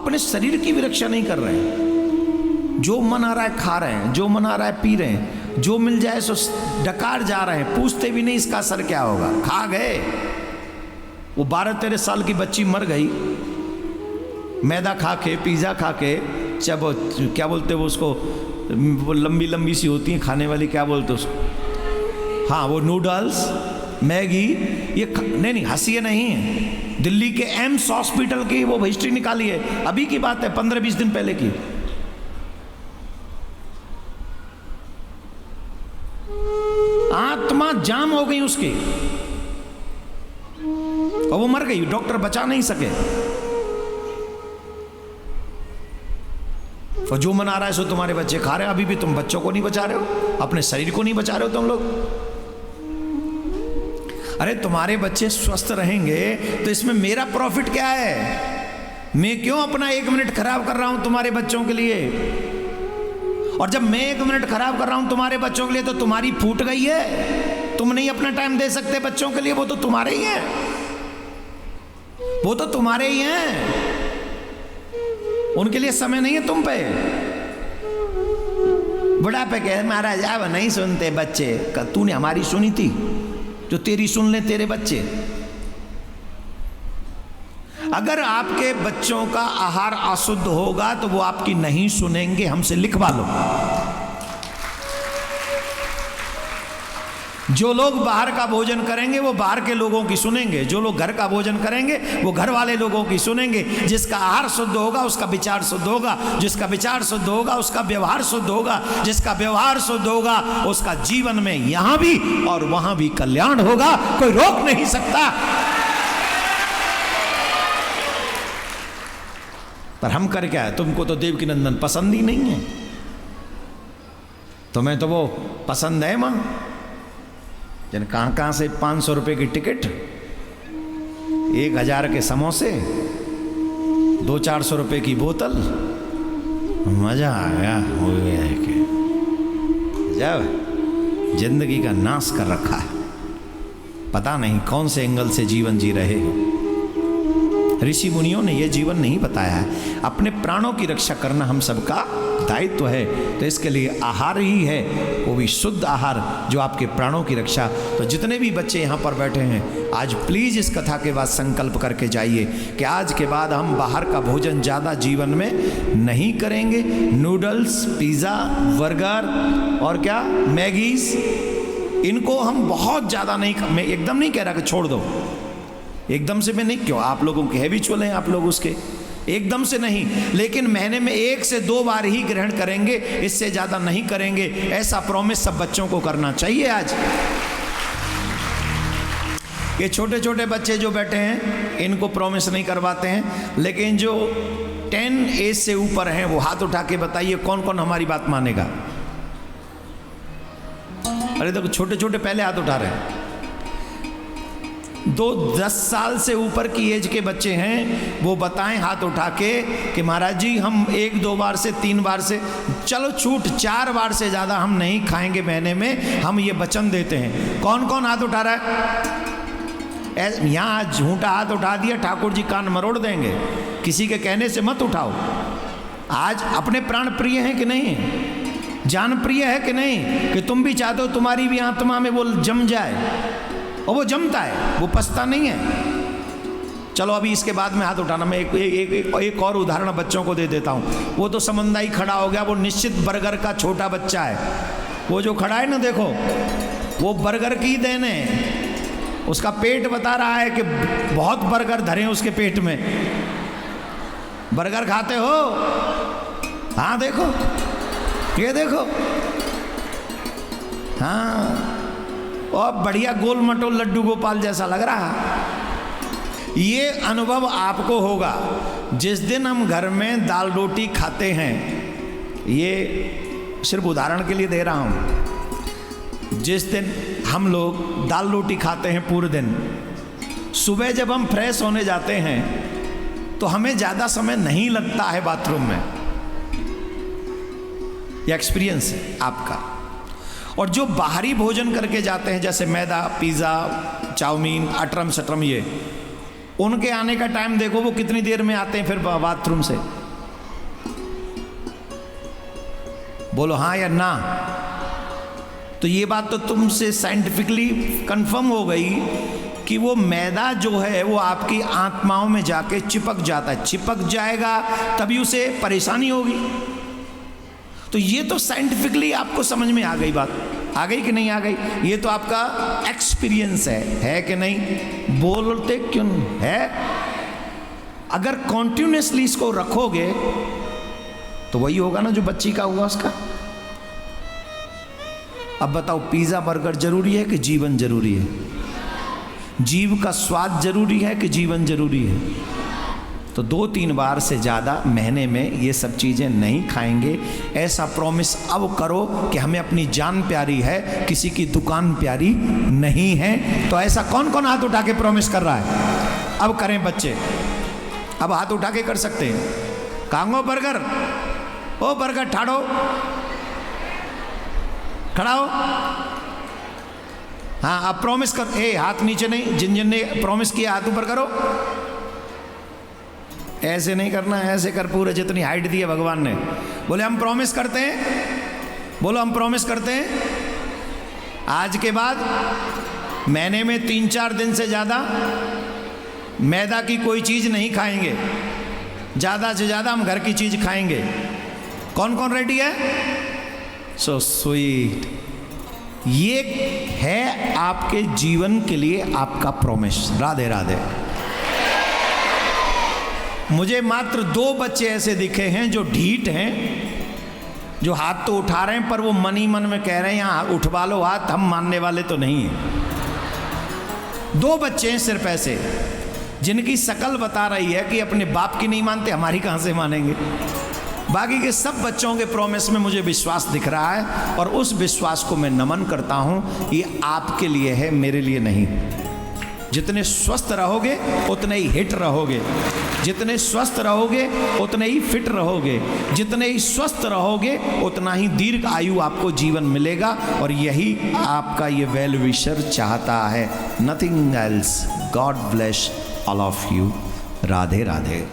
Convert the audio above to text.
अपने शरीर की भी रक्षा नहीं कर रहे हैं। जो मन आ रहा है खा रहे हैं, जो मन आ रहा है पी रहे हैं, जो मिल जाए सो डकार जा रहे हैं, पूछते भी नहीं इसका असर क्या होगा, खा गए। वो 12-13 साल की बच्ची मर गई मैदा खा के, पिज़्ज़ा खा के, जब क्या बोलते वो उसको, वो लंबी लंबी सी होती हैं खाने वाली, क्या बोलते उसको, हाँ वो नूडल्स, मैगी, ये नहीं हंसी नहीं है। दिल्ली के एम्स हॉस्पिटल की वो हिस्ट्री निकाली है, अभी की बात है, 15-20 दिन पहले की। आत्मा जाम हो गई उसकी और वो मर गई, डॉक्टर बचा नहीं सके। और जो मन आ रहा है सो तुम्हारे बच्चे खा रहे हो। अभी भी तुम बच्चों को नहीं बचा रहे हो, अपने शरीर को नहीं बचा रहे हो तुम लोग। अरे तुम्हारे बच्चे स्वस्थ रहेंगे तो इसमें मेरा प्रॉफिट क्या है? मैं क्यों अपना 1 मिनट खराब कर रहा हूं तुम्हारे बच्चों के लिए? और जब मैं 1 मिनट खराब कर रहा हूं तुम्हारे बच्चों के लिए तो तुम्हारी फूट गई है, तुम नहीं अपना टाइम दे सकते बच्चों के लिए, वो तो तुम्हारे ही हैं, वो तो तुम्हारे ही हैं, उनके लिए समय नहीं है तुम पे। बुढ़ापे कहे महाराज अब नहीं सुनते बच्चे, तूने हमारी सुनी थी, जो तेरी सुन ले तेरे बच्चे। अगर आपके बच्चों का आहार अशुद्ध होगा तो वो आपकी नहीं सुनेंगे, हमसे लिखवा लो। जो लोग बाहर का भोजन करेंगे वो बाहर के लोगों की सुनेंगे, जो लोग घर का भोजन करेंगे वो घर वाले लोगों की सुनेंगे। जिसका आहार शुद्ध होगा उसका विचार शुद्ध होगा, जिसका विचार शुद्ध होगा उसका व्यवहार शुद्ध होगा, जिसका व्यवहार शुद्ध होगा उसका जीवन में यहां भी और वहां भी कल्याण होगा, कोई रोक नहीं सकता। पर हम कर क्या है? तुमको तो देवकी नंदन पसंद ही नहीं है, तुम्हें तो वो पसंद है मां, जन कहां से 500 रुपए की टिकट, 1000 के समोसे, 200-400 रुपए की बोतल, मजा आ गया हो गया है कि जब जिंदगी का नाश कर रखा है, पता नहीं कौन से एंगल से जीवन जी रहे हो। ऋषि मुनियों ने यह जीवन नहीं बताया है। अपने प्राणों की रक्षा करना हम सबका दायित्व है, तो इसके लिए आहार ही है, वो भी शुद्ध आहार जो आपके प्राणों की रक्षा। तो जितने भी बच्चे यहाँ पर बैठे हैं आज प्लीज इस कथा के बाद संकल्प करके जाइए कि आज के बाद हम बाहर का भोजन ज़्यादा जीवन में नहीं करेंगे। नूडल्स, पिज़्ज़ा, बर्गर और क्या मैगीज, इनको हम बहुत ज़्यादा नहीं, मैं एकदम नहीं कह रहा कि छोड़ दो, एकदम से मैं नहीं, क्यों आप लोगों के हैबिचुअल हैं आप लोग उसके, एकदम से नहीं, लेकिन महीने में 1 से 2 बार ही ग्रहण करेंगे, इससे ज्यादा नहीं करेंगे। ऐसा प्रॉमिस सब बच्चों को करना चाहिए। आज ये छोटे छोटे बच्चे जो बैठे हैं इनको प्रॉमिस नहीं करवाते हैं, लेकिन जो 10 एज से ऊपर हैं वो हाथ उठा के बताइए कौन कौन हमारी बात मानेगा। अरे देखो छोटे छोटे पहले हाथ उठा रहे हैं। 10 साल से ऊपर की एज के बच्चे हैं वो बताएं हाथ उठा के कि महाराज जी हम 1-2 बार से 3 बार से, चलो छूट 4 बार से ज़्यादा हम नहीं खाएंगे महीने में, हम ये वचन देते हैं। कौन कौन हाथ उठा रहा है? यहाँ झूठा हाथ उठा दिया ठाकुर जी कान मरोड़ देंगे, किसी के कहने से मत उठाओ। आज अपने प्राण प्रिय हैं कि नहीं, जान प्रिय है कि नहीं, कि तुम भी चाहते हो तुम्हारी भी आत्मा में वो जम जाए, और वो जमता है, वो पछता नहीं है। चलो अभी इसके बाद में हाथ उठाना, मैं एक और उदाहरण बच्चों को दे देता हूँ। वो तो समंदा ही खड़ा हो गया, वो निश्चित बर्गर का छोटा बच्चा है, वो जो खड़ा है ना देखो, वो बर्गर की देन है, उसका पेट बता रहा है कि बहुत बर्गर धरे हैं उसके पेट में। बर्गर खाते हो? हाँ देखो, ये देखो, हाँ, और बढ़िया गोल मटोल लड्डू गोपाल जैसा लग रहा। ये अनुभव आपको होगा जिस दिन हम घर में दाल रोटी खाते हैं। ये सिर्फ उदाहरण के लिए दे रहा हूँ। जिस दिन हम लोग दाल रोटी खाते हैं पूरे दिन, सुबह जब हम फ्रेश होने जाते हैं तो हमें ज़्यादा समय नहीं लगता है बाथरूम में। यह एक्सपीरियंस है आपका। और जो बाहरी भोजन करके जाते हैं जैसे मैदा, पिज़्ज़ा, चाउमीन, अटरम सटरम, ये उनके आने का टाइम देखो वो कितनी देर में आते हैं फिर बाथरूम से। बोलो हाँ या ना। तो ये बात तो तुमसे साइंटिफिकली कंफर्म हो गई कि वो मैदा जो है वो आपकी आत्माओं में जाके चिपक जाता है, चिपक जाएगा तभी उसे परेशानी होगी। तो ये तो साइंटिफिकली आपको समझ में आ गई बात, आ गई कि नहीं आ गई? ये तो आपका एक्सपीरियंस है कि नहीं? बोलते क्यों है? अगर कॉन्टिन्यूसली इसको रखोगे तो वही होगा ना जो बच्ची का हुआ उसका। अब बताओ, पिज्जा बर्गर जरूरी है कि जीवन जरूरी है? जीव का स्वाद जरूरी है कि जीवन जरूरी है? तो 2-3 बार से ज़्यादा महीने में ये सब चीज़ें नहीं खाएंगे। ऐसा प्रॉमिस अब करो कि हमें अपनी जान प्यारी है, किसी की दुकान प्यारी नहीं है। तो ऐसा कौन कौन हाथ उठा के प्रॉमिस कर रहा है? अब करें बच्चे, अब हाथ उठा के कर सकते हैं। कांगो बर्गर, ओ बर्गर ठाड़ो, खड़ा हो। हाँ अब प्रॉमिस कर, ए हाथ नीचे नहीं, जिन जिन ने प्रॉमिस किया हाथ ऊपर करो। ऐसे नहीं करना, ऐसे कर पूरे जितनी हाइट दी है भगवान ने। बोले हम प्रॉमिस करते हैं, बोलो हम प्रॉमिस करते हैं आज के बाद महीने में 3-4 दिन से ज़्यादा मैदा की कोई चीज़ नहीं खाएंगे, ज़्यादा से ज़्यादा हम घर की चीज़ खाएंगे। कौन कौन रेडी है? So sweet. ये है आपके जीवन के लिए आपका प्रॉमिस। राधे राधे। मुझे मात्र 2 बच्चे ऐसे दिखे हैं जो ढीठ हैं, जो हाथ तो उठा रहे हैं पर वो मन ही मन में कह रहे हैं यहाँ उठवा लो हाथ, हम मानने वाले तो नहीं हैं। 2 बच्चे हैं सिर्फ ऐसे जिनकी शकल बता रही है कि अपने बाप की नहीं मानते, हमारी कहाँ से मानेंगे। बाकी के सब बच्चों के प्रॉमिस में मुझे विश्वास दिख रहा है और उस विश्वास को मैं नमन करता हूँ। ये आपके लिए है, मेरे लिए नहीं। जितने स्वस्थ रहोगे उतने ही हिट रहोगे, जितने स्वस्थ रहोगे उतने ही फिट रहोगे, जितने ही स्वस्थ रहोगे उतना ही दीर्घ आयु आपको जीवन मिलेगा। और यही आपका ये वेल विशर चाहता है, nothing else. God bless all of you. Radhe Radhe.